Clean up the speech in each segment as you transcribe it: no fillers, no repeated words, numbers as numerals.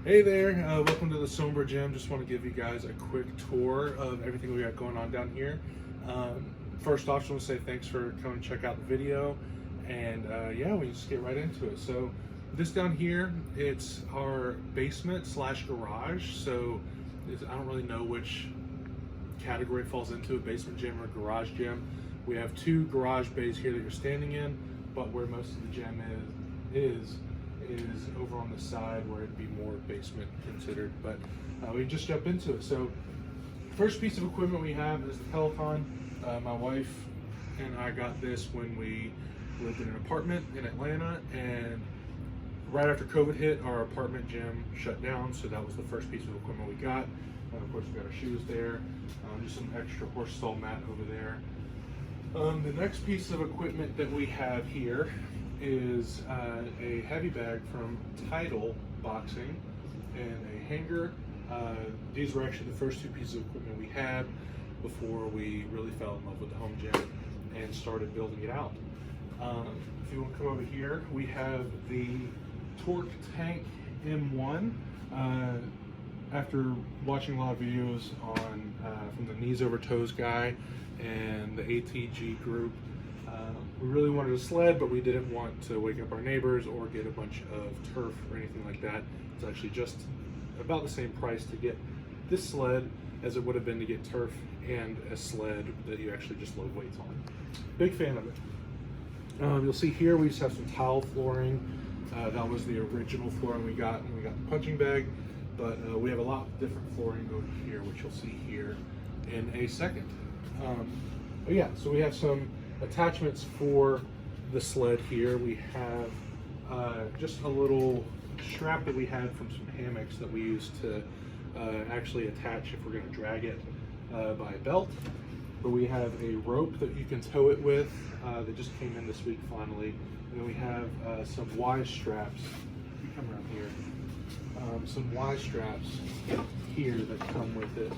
Hey there, welcome to the SOMBRA gym. Just want to give you guys a quick tour of everything we got going on down here. First off, just want to say thanks for coming to check out the video, and yeah, we just get right into it. So this down here, it's our basement slash garage. So I don't really know which category it falls into, a basement gym or garage gym. We have two garage bays here that you're standing in, but where most of the gym is over on the side where it'd be more basement considered, but we just jump into it. So first piece of equipment we have is the Peloton. My wife and I got this when we lived in an apartment in Atlanta, and right after COVID hit, our apartment gym shut down, so that was the first piece of equipment we got. Of course, we got our shoes there, just some extra horse stall mat over there. The next piece of equipment that we have here is a heavy bag from Tidal Boxing and a hanger. These were actually the first two pieces of equipment we had before we really fell in love with the home gym and started building it out. If you want to come over here, we have the Torque Tank M1. After watching a lot of videos on from the Knees Over Toes guy and the ATG group, we really wanted a sled, but we didn't want to wake up our neighbors or get a bunch of turf or anything like that. It's actually just about the same price to get this sled as it would have been to get turf and a sled that you actually just load weights on. Big fan of it. You'll see here we just have some tile flooring. That was the original flooring we got when we got the punching bag, but we have a lot of different flooring over here, which you'll see here in a second. But yeah, so we have some attachments for the sled here. We have just a little strap that we had from some hammocks that we used to actually attach if we're going to drag it by a belt. But we have a rope that you can tow it with that just came in this week finally. And then we have some Y straps. You come around here. Some Y straps here that come with it.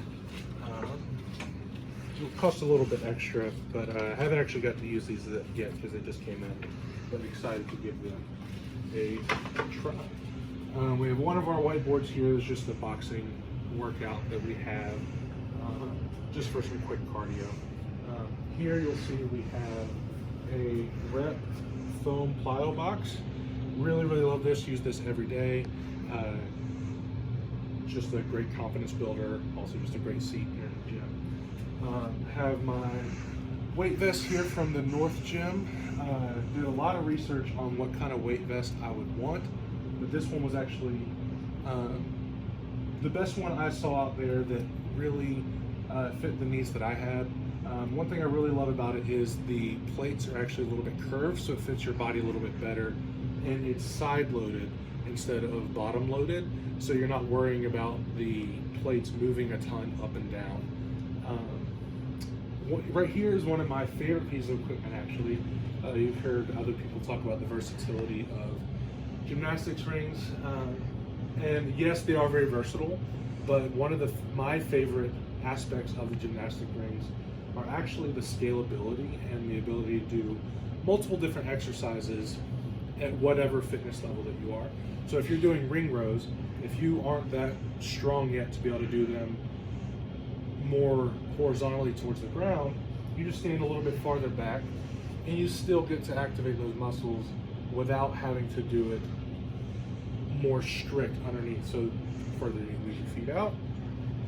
It'll cost a little bit extra, but I haven't actually got to use these yet because they just came in, but I'm excited to give them a try. We have one of our whiteboards here is just a boxing workout that we have just for some quick cardio. Here you'll see we have a rep foam plyo box. Really love this, use this every day. Just a great confidence builder, also just a great seat here in the gym. Have my weight vest here from the North Gym. Did a lot of research on what kind of weight vest I would want, but this one was actually the best one I saw out there that really fit the needs that I had. One thing I really love about it is the plates are actually a little bit curved, so it fits your body a little bit better, and it's side loaded instead of bottom loaded, so you're not worrying about the plates moving a ton up and down. Right here is one of my favorite pieces of equipment actually. You've heard other people talk about the versatility of gymnastics rings, and yes, they are very versatile, but one of my favorite aspects of the gymnastic rings are actually the scalability and the ability to do multiple different exercises at whatever fitness level that you are. So if you're doing ring rows, if you aren't that strong yet to be able to do them more horizontally towards the ground, you just stand a little bit farther back and you still get to activate those muscles without having to do it more strict underneath. So the further you move your feet out,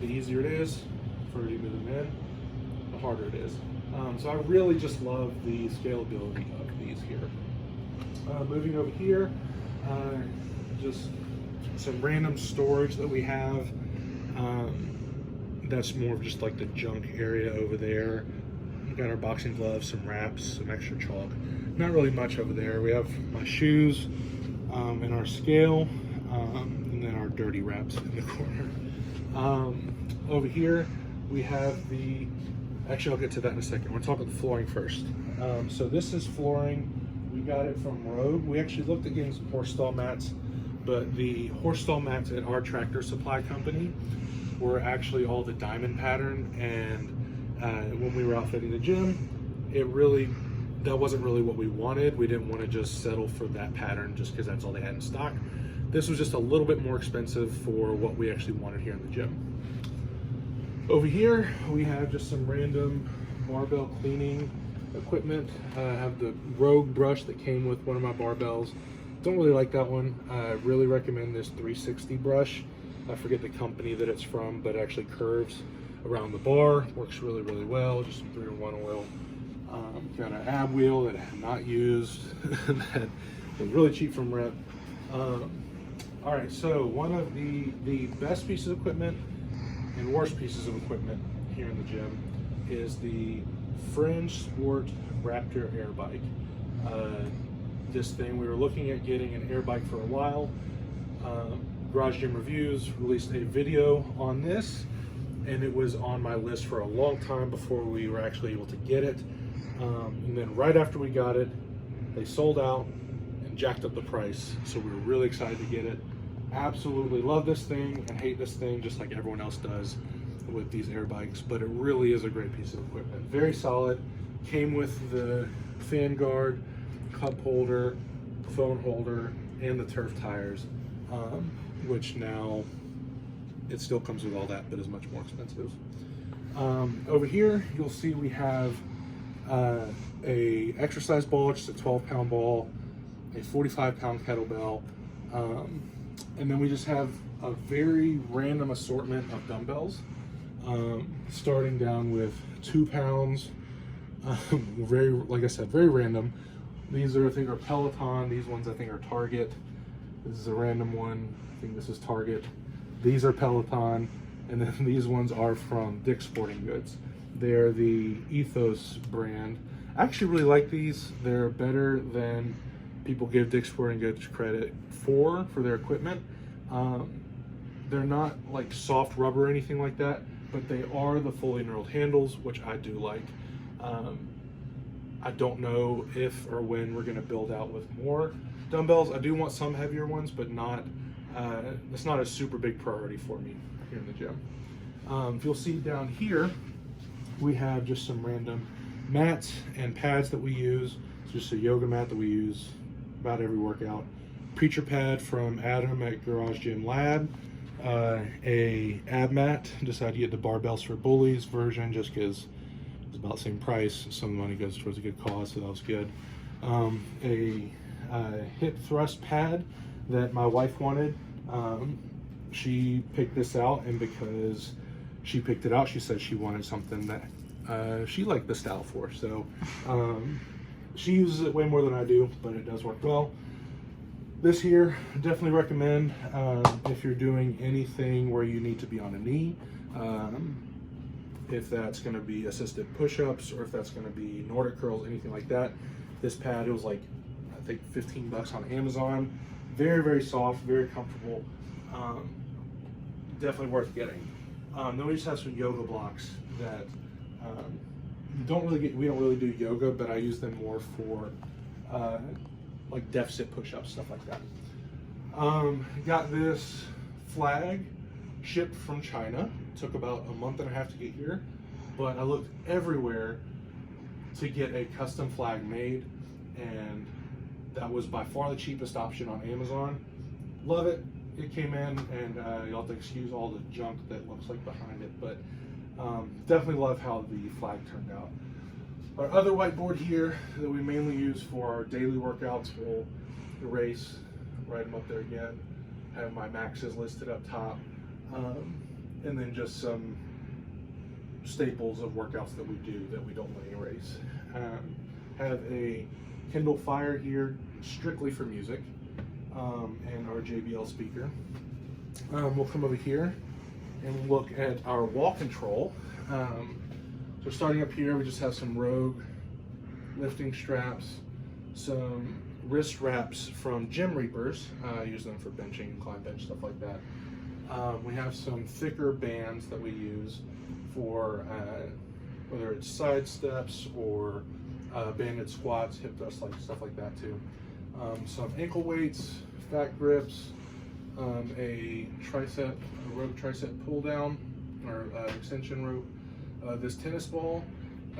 the easier it is. The further you move them in, the harder it is. So I really just love the scalability of these here. Moving over here, just some random storage that we have. That's more of just like the junk area over there. We got our boxing gloves, some wraps, some extra chalk. Not really much over there. We have my shoes and our scale, and then our dirty wraps in the corner. Over here, we have actually I'll get to that in a second. We'll talk about the flooring first. So this is flooring. We got it from Rogue. We actually looked at getting some horse stall mats, but the horse stall mats at our tractor supply company were actually all the diamond pattern, and when we were outfitting the gym, that wasn't really what we wanted. We didn't want to just settle for that pattern just because that's all they had in stock. This was just a little bit more expensive for what we actually wanted here in the gym. Over here, we have just some random barbell cleaning equipment. I have the Rogue brush that came with one of my barbells. Don't really like that one. I really recommend this 360 brush. I forget the company that it's from, but it actually curves around the bar. Works really, really well. Just some 3-in-1 oil. Got an ab wheel that I have not used. That was really cheap from Rep. All right, so one of the best pieces of equipment and worst pieces of equipment here in the gym is the Fringe Sport Raptor air bike. This thing, we were looking at getting an air bike for a while. Garage Gym Reviews released a video on this, and it was on my list for a long time before we were actually able to get it. And then right after we got it, they sold out and jacked up the price. So we were really excited to get it. Absolutely love this thing and hate this thing just like everyone else does with these air bikes, but it really is a great piece of equipment. Very solid. Came with the fan guard, cup holder, phone holder, and the turf tires, which now it still comes with all that, but is much more expensive. Over here, you'll see we have a exercise ball, just a 12-pound ball, a 45-pound kettlebell, and then we just have a very random assortment of dumbbells, starting down with 2 pounds. Very, like I said, very random. These are, I think, are Peloton. These ones I think are Target. This is a random one. I think this is Target. These are Peloton, and then these ones are from Dick's Sporting Goods. They're the Ethos brand. I actually really like these. They're better than people give Dick's Sporting Goods credit for their equipment. They're not like soft rubber or anything like that, but they are the fully knurled handles, which I do like. I don't know if or when we're going to build out with more dumbbells. I do want some heavier ones, but not. It's not a super big priority for me here in the gym. If you'll see down here, we have just some random mats and pads that we use. It's just a yoga mat that we use about every workout. Preacher pad from Adam at Garage Gym Lab. A ab mat. Decided to get the Barbells for Bullies version just because it's about the same price. Some of the money goes towards a good cause, so that was good. A hip thrust pad that my wife wanted. She picked this out, and because she picked it out, she said she wanted something that she liked the style for. So she uses it way more than I do, but it does work well. This here, definitely recommend if you're doing anything where you need to be on a knee. If that's going to be assisted push-ups, or if that's going to be Nordic curls, anything like that. This pad, it was like, I think $15 on Amazon. Very, very soft, very comfortable. Definitely worth getting. Then we just have some yoga blocks that we don't really do yoga, but I use them more for like deficit push-ups, stuff like that. Got this flag shipped from China. Took about a month and a half to get here, but I looked everywhere to get a custom flag made, and that was by far the cheapest option on Amazon. Love it. It came in, and you'll have to excuse all the junk that looks like behind it, but definitely love how the flag turned out. Our other whiteboard here that we mainly use for our daily workouts, we'll erase, write them up there again, have my maxes listed up top, and then just some staples of workouts that we do that we don't want to erase. Have a Kindle Fire here strictly for music, and our JBL speaker. We'll come over here and look at our wall control. So starting up here, we just have some Rogue lifting straps, some wrist wraps from Gym Reapers. I use them for benching, climb bench, stuff like that. We have some thicker bands that we use for whether it's side steps or banded squats, hip thrusts, like stuff like that too. Some ankle weights, fat grips, a rope tricep pull down or extension rope. This tennis ball,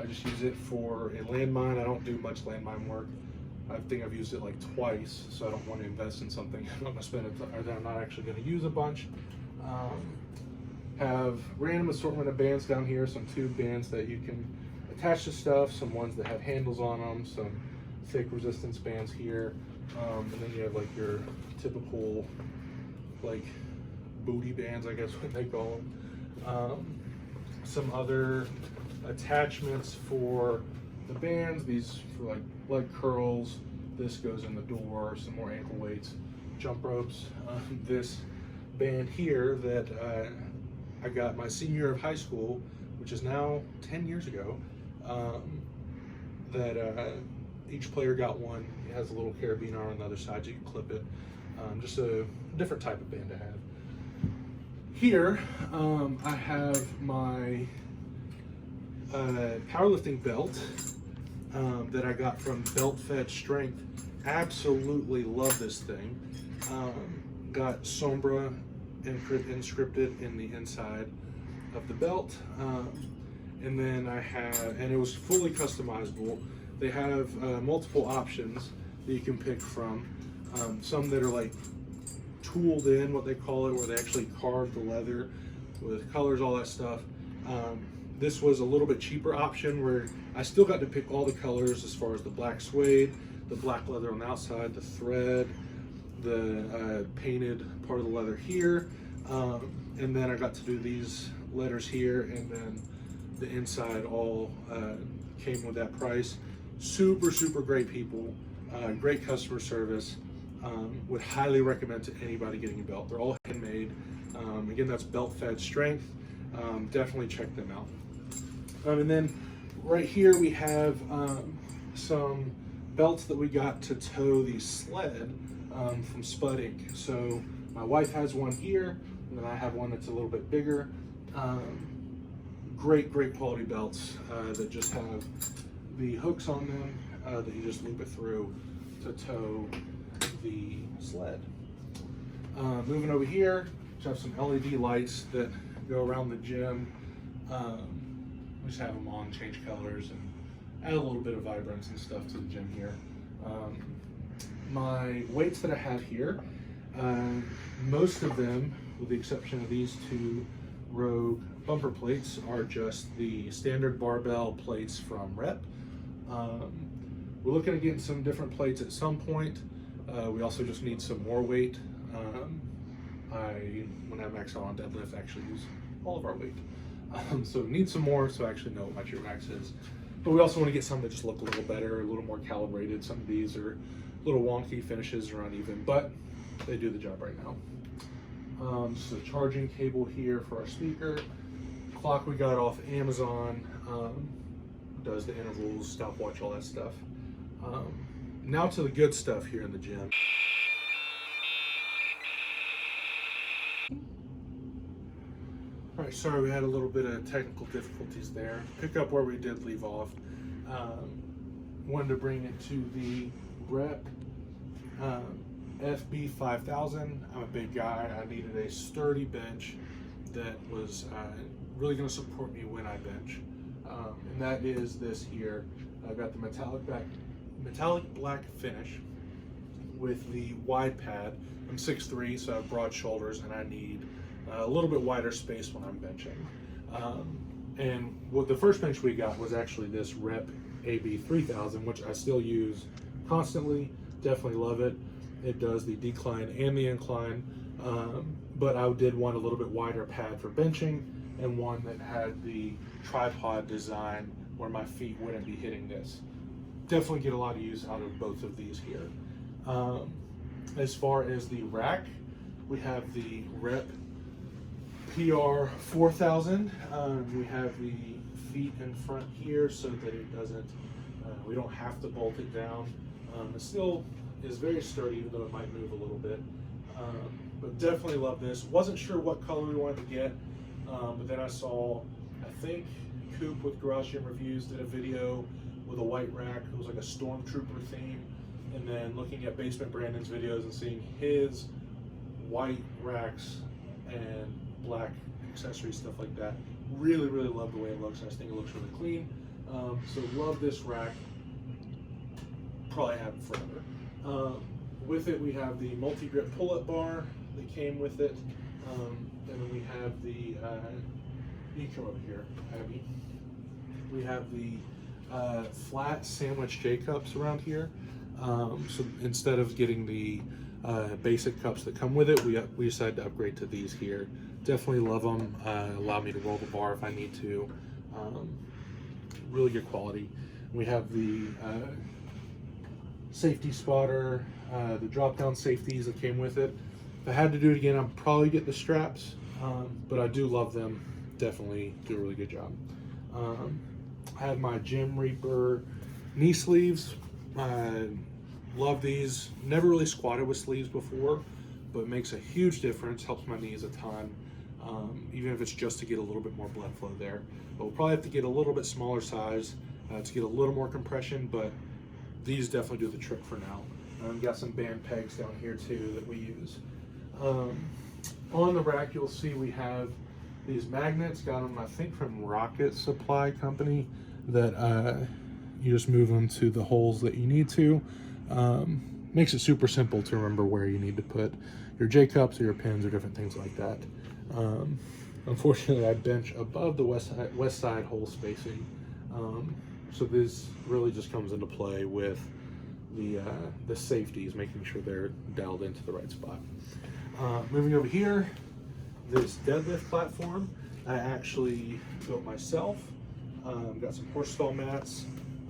I just use it for a landmine. I don't do much landmine work. I think I've used it like twice, so I don't want to invest in something I'm going to spend or that I'm not actually going to use a bunch. Have random assortment of bands down here, some tube bands that you can attach to stuff, some ones that have handles on them, some thick resistance bands here, and then you have like your typical like booty bands, I guess what they call them. Some other attachments for the bands, these for like leg curls, this goes in the door, some more ankle weights, jump ropes, this band here that I got my senior year of high school, which is now 10 years ago, that each player got one. It has a little carabiner on the other side, you can clip it. Just a different type of band to have. Here, I have my powerlifting belt that I got from Belt Fed Strength. Absolutely love this thing. Got SOMBRA inscripted in the inside of the belt. And then I have, and it was fully customizable. They have multiple options that you can pick from. Some that are like tooled in, what they call it, where they actually carve the leather with colors, all that stuff. This was a little bit cheaper option where I still got to pick all the colors as far as the black suede, the black leather on the outside, the thread, the painted part of the leather here, and then I got to do these letters here, and then the inside all came with that price. Super great people, great customer service. Would highly recommend to anybody getting a belt. They're all handmade. Again, that's Belt Fed Strength. Definitely check them out. And then right here we have some belts that we got to tow the sled from Spud Inc. So my wife has one here, and then I have one that's a little bit bigger. Great quality belts that just have the hooks on them that you just loop it through to tow the sled. Moving over here, we have some LED lights that go around the gym. We just have them on, change colors, and add a little bit of vibrance and stuff to the gym here. My weights that I have here, most of them, with the exception of these two Rogue bumper plates, are just the standard barbell plates from Rep. We're looking at getting some different plates at some point. We also just need some more weight. When I max out on deadlift, I actually use all of our weight. So need some more, so I actually know what my true max is. But we also want to get some that just look a little better, a little more calibrated. Some of these are a little wonky, finishes are uneven, but they do the job right now. So charging cable here for our speaker. Clock we got off Amazon. Does the intervals, stopwatch, all that stuff. Now to the good stuff here in the gym. All right, sorry we had a little bit of technical difficulties there. Pick up where we did leave off. Wanted to bring it to the Rep FB 5000. I'm a big guy. I needed a sturdy bench that was really going to support me when I bench. And that is this here. I've got the metallic black finish with the wide pad. I'm 6'3", so I have broad shoulders, and I need a little bit wider space when I'm benching. And what the first bench we got was actually this Rep AB 3000, which I still use constantly. Definitely love it. It does the decline and the incline, but I did want a little bit wider pad for benching, and one that had the tripod design where my feet wouldn't be hitting this. Definitely get a lot of use out of both of these here. As far as the rack, we have the Rep PR 4000. We have the feet in front here so that it doesn't, we don't have to bolt it down. It still is very sturdy, even though it might move a little bit. But definitely love this. Wasn't sure what color we wanted to get, but then I saw, I think Coop with Garage Gym Reviews did a video with a white rack. It was like a Stormtrooper theme. And then looking at Basement Brandon's videos and seeing his white racks and black accessories, stuff like that. Really love the way it looks. I just think it looks really clean. So love this rack. probably have it forever. With it, we have the multi-grip pull-up bar that came with it, and then we have the, you come over here, Abby. We have the flat sandwich J cups around here. So instead of getting the basic cups that come with it, we decided to upgrade to these here. Definitely love them. Allow me to roll the bar if I need to. Really good quality. We have the safety spotter, the drop-down safeties that came with it. If I had to do it again, I'd probably get the straps, but I do love them. Definitely do a really good job. I have my Gym Reaper knee sleeves. Love these. Never really squatted with sleeves before, but it makes a huge difference. Helps my knees a ton, even if it's just to get a little bit more blood flow there. But we'll probably have to get a little bit smaller size to get a little more compression, but these definitely do the trick for now. Got some band pegs down here too that we use. On the rack, you'll see we have these magnets. Got them, I think, from Rocket Supply Company, that you just move them to the holes that you need to. Makes it super simple to remember where you need to put your J-cups or your pins or different things like that. Unfortunately, I bench above the west side hole spacing, so this really just comes into play with the safeties, making sure they're dialed into the right spot. Moving over here, this deadlift platform I actually built myself. Got some horse stall mats,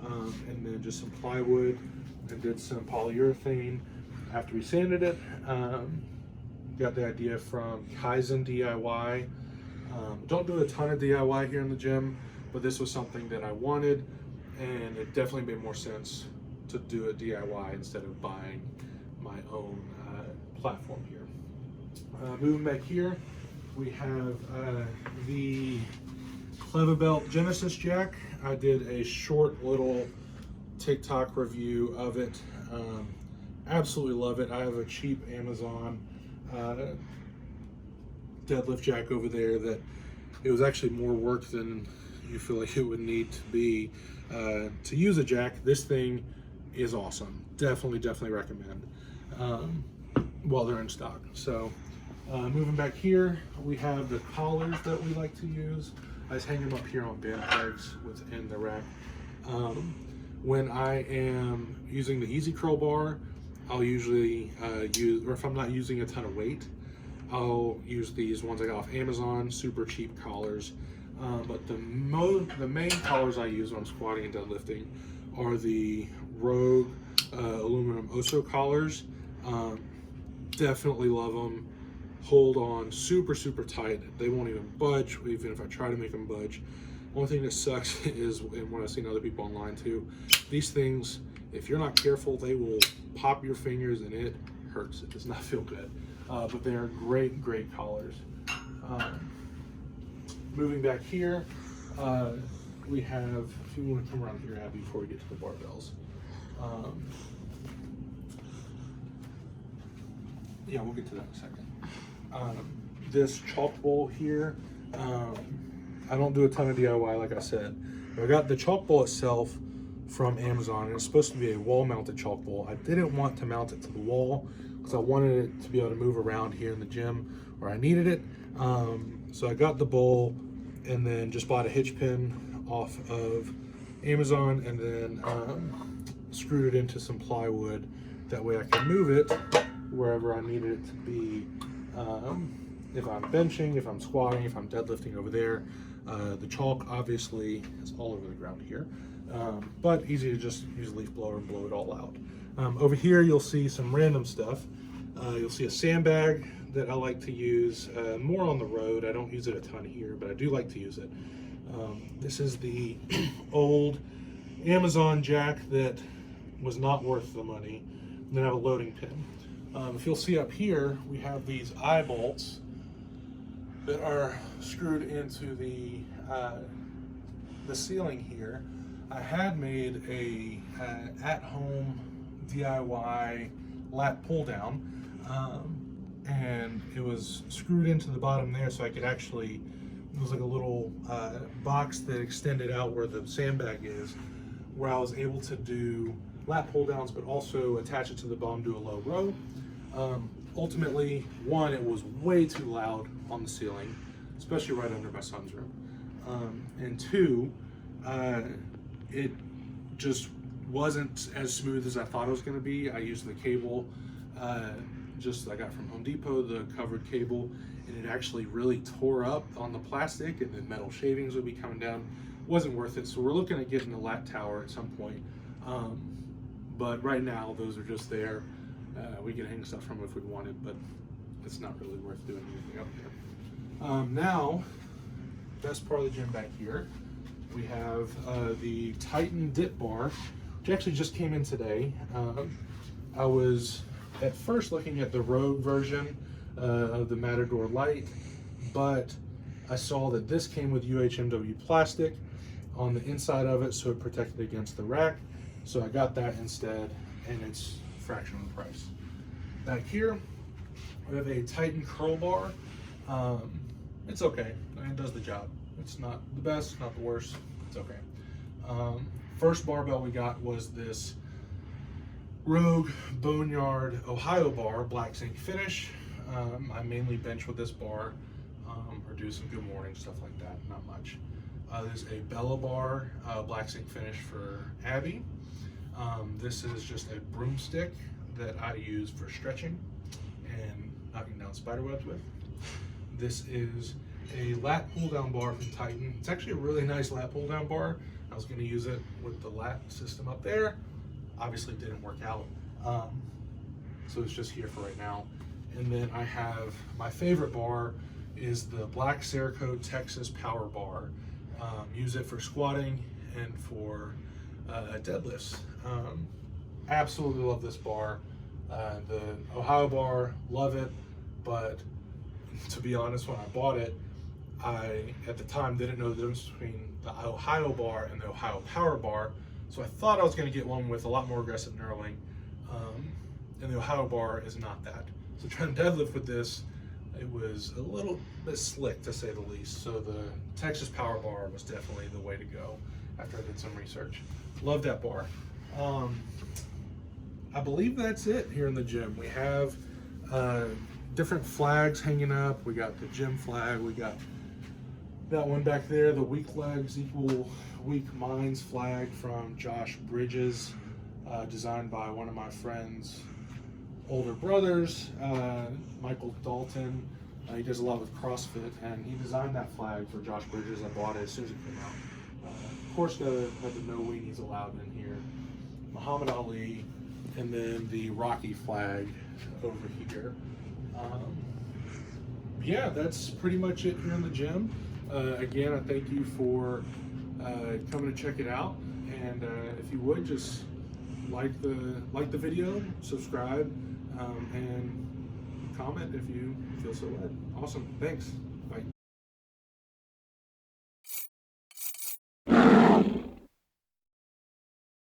and then just some plywood, and did some polyurethane after we sanded it. Got the idea from Kaizen DIY. Don't do a ton of DIY here in the gym, but this was something that I wanted, and it definitely made more sense to do a DIY instead of buying my own platform here. Moving back here, we have the Clever Belt Genesis jack. I did a short little TikTok review of it. Absolutely love it. I have a cheap Amazon deadlift jack over there that it was actually more work than you feel like it would need to be to use a jack. This thing is awesome. Definitely recommend while they're in stock. So moving back here, we have the collars that we like to use. I just hang them up here on band pegs within the rack. When I am using the Easy Curl bar, I'll usually use, or if I'm not using a ton of weight, I'll use these ones I got off Amazon, super cheap collars. But the main collars I use when I'm squatting and deadlifting are the Rogue aluminum Oso collars. Definitely love them. Hold on super tight. They won't even budge, even if I try to make them budge. Only thing that sucks is, and what I've seen other people online too, these things, if you're not careful, they will pop your fingers and it hurts. It does not feel good. But they are great collars. Moving back here, we have, if you want to come around here, Abby, before we get to the barbells. Yeah, we'll get to that in a second. This chalk bowl here, I don't do a ton of DIY, like I said. I got the chalk bowl itself from Amazon, and it's supposed to be a wall-mounted chalk bowl. I didn't want to mount it to the wall because I wanted it to be able to move around here in the gym where I needed it. So I got the bowl and then just bought a hitch pin off of Amazon, and then screwed it into some plywood. That way I can move it wherever I needed it to be. If I'm benching, if I'm squatting, if I'm deadlifting over there. The chalk obviously is all over the ground here, but easy to just use a leaf blower and blow it all out. Over here you'll see some random stuff. You'll see a sandbag that I like to use more on the road. I don't use it a ton here, but I do like to use it. This is the old Amazon jack that was not worth the money. And then I have a loading pin. If you'll see up here, we have these eye bolts that are screwed into the ceiling here. I had made a at-home DIY lat pull-down, and it was screwed into the bottom there, so I could actually, it was like a little box that extended out where the sandbag is, where I was able to do lat pull downs, but also attach it to the bum, do a low row. Ultimately, one, it was way too loud on the ceiling, especially right under my son's room. And two, it just wasn't as smooth as I thought it was going to be. I used the cable just I got from Home Depot, the covered cable, and it actually really tore up on the plastic, and the metal shavings would be coming down. Wasn't worth it. So we're looking at getting a lat tower at some point. But right now, those are just there. We can hang stuff from them if we wanted, but it's not really worth doing anything up there. Now, best part of the gym back here, we have the Titan dip bar, which actually just came in today. I was at first looking at the Rogue version of the Matador Lite, but I saw that this came with UHMW plastic on the inside of it, so it protected against the rack. So I got that instead, and it's a fraction of the price. Back here, we have a Titan curl bar. It's okay, it does the job. It's not the best, not the worst, it's okay. First barbell we got was this Rogue Boneyard Ohio bar, black zinc finish. I mainly bench with this bar, or do some good morning stuff like that, not much. There's a Bella bar, black zinc finish for Abby. This is just a broomstick that I use for stretching and knocking down spider webs with. This is a lat pull down bar from Titan. It's actually a really nice lat pull down bar. I was going to use it with the lat system up there. Obviously didn't work out. So it's just here for right now. And then I have my favorite bar is the Black Cerakote Texas Power Bar. Use it for squatting and for deadlifts. Absolutely love this bar. The Ohio bar, love it, but to be honest, when I bought it, I at the time didn't know the difference between the Ohio bar and the Ohio Power Bar, so I thought I was going to get one with a lot more aggressive knurling, and the Ohio bar is not that. So trying to deadlift with this, it was a little bit slick to say the least. So the Texas Power Bar was definitely the way to go after I did some research. Love that bar. I believe that's it here in the gym. We have different flags hanging up. We got the gym flag. We got that one back there, the weak legs equal weak minds flag from Josh Bridges, designed by one of my friends' older brothers, Michael Dalton. He does a lot with CrossFit, and he designed that flag for Josh Bridges. I bought it as soon as it came out. Of course, had the no weenies allowed in here. Muhammad Ali, and then the Rocky flag over here. Yeah, that's pretty much it here in the gym. Again, I thank you for coming to check it out, and if you would, just like the video, subscribe, and comment if you feel so led. Awesome, thanks.